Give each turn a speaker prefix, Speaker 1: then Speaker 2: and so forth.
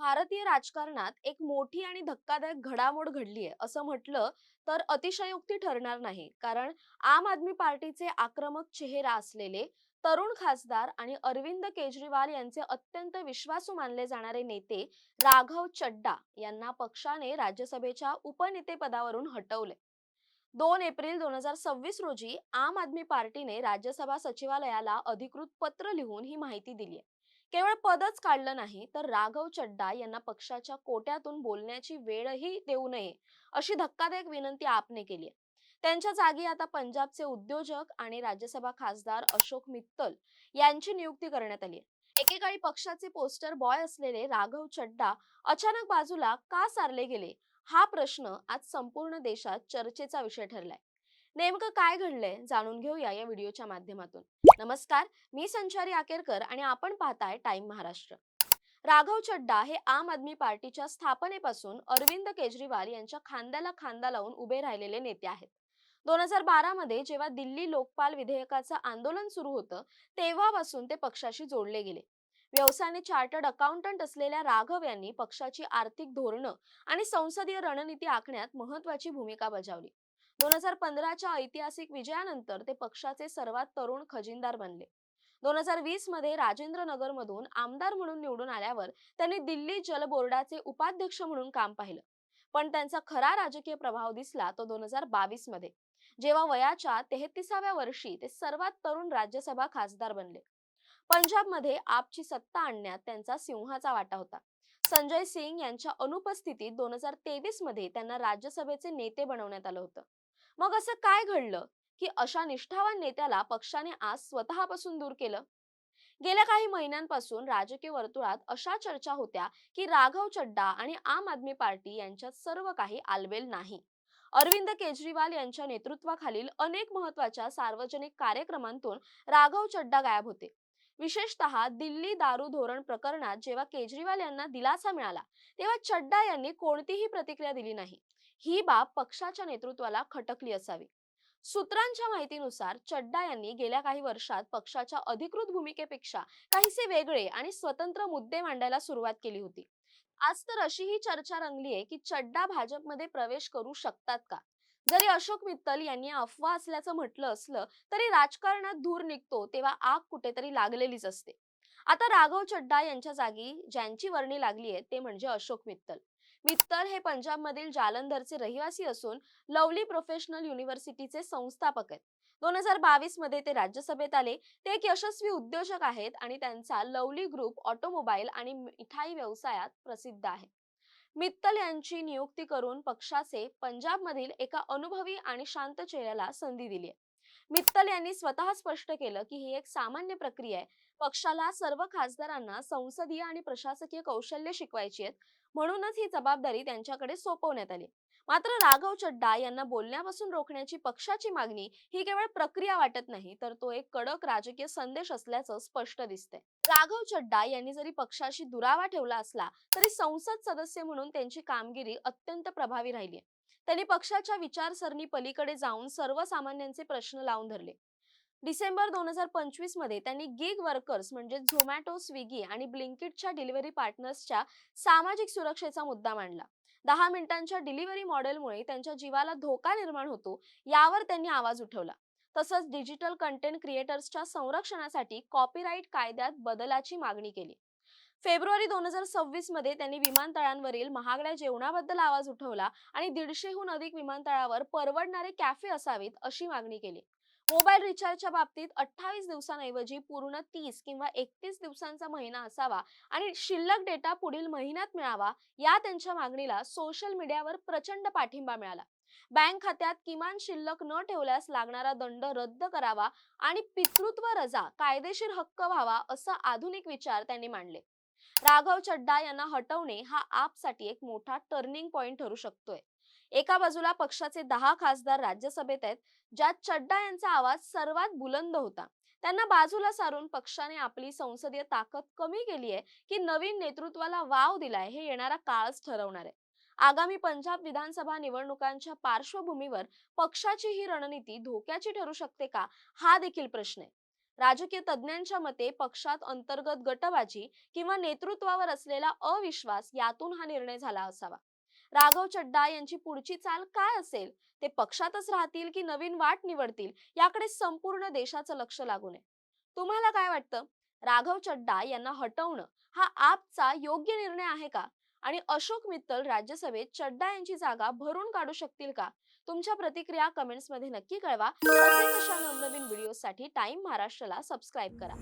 Speaker 1: भारतीय राजकारणात एक मोठी आणि धक्कादायक घडामोड घडली आहे असं म्हटलं तर अतिशयोक्ती ठरणार नाही. कारण आम आदमी पार्टीचे आक्रमक चेहरा असलेले तरुण खासदार आणि अरविंद केजरीवाल यांचे अत्यंत विश्वासू मानले जाणारे नेते राघव चड्डा यांना पक्षाने राज्यसभेच्या उपनेतेपदावरून हटवले. 2 एप्रिल 2026 रोजी आम आदमी पार्टीने राज्यसभा सचिवालयाला अधिकृत पत्र लिहून ही माहिती दिली आहे. केवळ पदच काढलं नाही तर राघव चड्डा यांना पक्षाच्या कोट्यातून बोलण्याची वेळही देऊ नये अशी धक्कादायक विनंती आपने केली आहे. त्यांच्या जागी आता पंजाबचे उद्योजक आणि राज्यसभा खासदार अशोक मित्तल यांची नियुक्ती करण्यात आली आहे. एकेकाळी पक्षाचे पोस्टर बॉय असलेले राघव चड्डा अचानक बाजूला का सारले गेले, हा प्रश्न आज संपूर्ण देशात चर्चेचा विषय ठरलाय. नेमकं काय घडलंय जाणून घेऊया या व्हिडिओच्या माध्यमातून. नमस्कार, मी संचारी आकेरकर आणि आपण पाहताय टाइम महाराष्ट्र. राघव चड्डा हे आम आदमी पार्टीच्या स्थापनेपासून अरविंद केजरीवाल यांच्या खांद्याला खांदा लावून उभे राहिलेले नेते आहेत. 2012 मध्ये जेव्हा दिल्ली लोकपाल विधेयकाचं आंदोलन सुरू होतं, तेव्हापासून ते पक्षाशी जोडले गेले. व्यवसायाने चार्टर्ड अकाउंटंट असलेल्या राघव यांनी पक्षाची आर्थिक धोरणं आणि संसदीय रणनीती आखण्यात महत्वाची भूमिका बजावली. 2015च्या ऐतिहासिक विजयानंतर ते पक्षाचे सर्वात तरुण खजिनदार बनले. 2020 मध्ये राजेंद्र नगर मधून आमदार म्हणून निवडून आल्यावर त्यांनी दिल्ली जल बोर्डाचे उपाध्यक्ष म्हणून काम पाहिलं. पण त्यांचा खरा राजकीय प्रभाव दिसला तो 2022 मध्ये, जेव्हा वयाच्या 33व्या वर्षी ते सर्वात तरुण राज्यसभा खासदार बनले. पंजाबमध्ये आपची सत्ता आणण्यात त्यांचा सिंहाचा वाटा होता. संजय सिंग यांच्या अनुपस्थितीत 2023 मध्ये त्यांना राज्यसभेचे नेते बनवण्यात आलं होतं. मग असं काय घडलं की अशा निष्ठावान नेत्याला पक्षाने आज स्वतःपासून दूर केलं? गेल्या काही महिन्यांपासून राजकीय वर्तुळात अशा चर्चा होत्या की राघव चड्डा आणि आम आदमी पार्टी यांच्यात सर्व काही आलबेल नाही. अरविंद केजरीवाल यांच्या नेतृत्वाखालील अनेक महत्त्वाच्या सार्वजनिक कार्यक्रमांतून राघव चड्डा गायब होते. विशेषतः दिल्ली दारू धोरण प्रकरणात जेव्हा केजरीवाल यांना दिलासा मिळाला, तेव्हा चड्डा यांनी कोणतीही प्रतिक्रिया दिली नाही. ही बाब पक्षाच्या नेतृत्वाला खटकली असावी. सूत्रांच्या माहितीनुसार चड्डा यांनी गेल्या काही वर्षात पक्षाच्या अधिकृत भूमिकेपेक्षा काहीसे वेगळे आणि स्वतंत्र मुद्दे मांडायला सुरुवात केली होती. आज तर अशीही चर्चा रंगली आहे की चड्डा भाजपमध्ये प्रवेश करू शकतात का? जरी अशोक मित्तल यांनी अफवा असल्याचं म्हटलं असलं तरी राजकारणात धूर निघतो तेव्हा आग कुठेतरी लागलेलीच असते. आता राघव चड्डा यांच्या जागी ज्यांची वर्णी लागली आहे ते म्हणजे अशोक मित्तल. मित्तल हे पंजाबमधील जालंधरचे रहिवासी असून लवली प्रोफेशनल युनिव्हर्सिटीचे संस्थापक आहेत. 2022 मध्ये ते राज्यसभेत आले. ते एक यशस्वी उद्योजक आहेत आणि त्यांचा लवली ग्रुप ऑटोमोबाईल आणि मिठाई व्यवसायात प्रसिद्ध आहे. मित्तल यांची नियुक्ती करून पक्षाचे पंजाबमधील एका अनुभवी आणि शांत चेहऱ्याला संधी दिली आहे. मित्तल यांनी स्वतः स्पष्ट केलं की ही एक सामान्य प्रक्रिया आहे. पक्षाला सर्व खासदारांना संसदीय आणि प्रशासकीय कौशल्य शिकवायची आहेत, म्हणूनच ही जबाबदारी त्यांच्याकडे सोपवण्यात आली. मात्र राघव चड्डा यांना बोलण्यापासून रोखण्याची पक्षाची मागणी ही केवळ प्रक्रिया वाटत नाही, तर तो एक कडक राजकीय संदेश असल्याचं स्पष्ट दिसतंय. राघव चड्डा यांनी जरी पक्षाशी दुरावा ठेवला असला तरी संसद सदस्य म्हणून त्यांची कामगिरी अत्यंत प्रभावी राहिली. त्यांनी पक्षाच्या विचारसरणी पलीकडे जाऊन सर्वसामान्यांचे प्रश्न लावून धरले. डिसेंबर 2025 मध्ये त्यांनी गिग वर्कर्स म्हणजे झोमॅटो, स्विगी आणि ब्लिंकिटच्या डिलिव्हरी पार्टनर्सच्या सामाजिक सुरक्षेचा मुद्दा मांडला. 10 मिनिटांच्या डिलिव्हरी मॉडेलमुळे त्यांच्या जीवाला धोका निर्माण होतो यावर त्यांनी आवाज उठवला. तसंच डिजिटल कंटेंट क्रिएटर्सच्या संरक्षणासाठी कॉपीराईट कायद्यात बदलाची मागणी केली. फेब्रुवारी 2026 मध्ये त्यांनी विमानतळांवरील महागड्या जेवणाबद्दल आवाज उठवला आणि 150हून अधिक विमानतळावर परवडणारे कॅफे असावेत अशी मागणी केली. मोबाईल रिचार्जच्या बाबतीत 28 दिवसांऐवजी पूर्ण 30 किंवा 31 दिवसांचा महिना असावा आणि शिल्लक डेटा पुढील महिन्यात मिळावा, या त्यांच्या मागणीला सोशल मीडियावर प्रचंड पाठिंबा मिळाला. बँक खात्यात किमान शिल्लक न ठेवल्यास लागणारा दंड रद्द करावा आणि पितृत्व रजा कायदेशीर हक्क व्हावा असा आधुनिक विचार त्यांनी मांडले. राघव चड्डा यांना हटवणे हा आपसाठी एक मोठा टर्निंग पॉइंट ठरू शकतोय. एका बाजूला पक्षाचे 10 खासदार राज्यसभेत आहेत, ज्यात चड्डा यांचा आवाज सर्वात बुलंद होता. त्यांना बाजूला सारून पक्षाने आपली संसदीय ताकद कमी केली आहे की नवीन नेतृत्वाला वाव दिलाय हे येणारा काळच ठरवणार आहे. आगामी पंजाब विधानसभा निवडणुकांच्या पार्श्वभूमीवर पक्षाची ही रणनीती धोक्याची ठरू शकते का, हा देखील प्रश्न आहे. राजकीय तज्ज्ञांच्या मते पक्षात अंतर्गत गटबाजी किंवा नेतृत्वावर असलेला अविश्वास यातून हा निर्णय झाला असावा. राघव चड्डा यांची पुढची चाल काय असेल, ते पक्षातच राहतील की नवीन वाट निवडतील, याकडे संपूर्ण देशाचं लक्ष लागून आहे. तुम्हाला काय वाटतं? राघव चड्डा यांना हटवणं हा आपचा योग्य निर्णय आहे का? आणि अशोक मित्तल राज्यसभेत चड्डा यांची जागा भरून काढू शकतील का? तुमच्या प्रतिक्रिया कमेंट्स मध्ये नक्की कळवा. असेच अशा नवनवीन व्हिडिओसाठी टाइम महाराष्ट्राला सबस्क्राईब करा.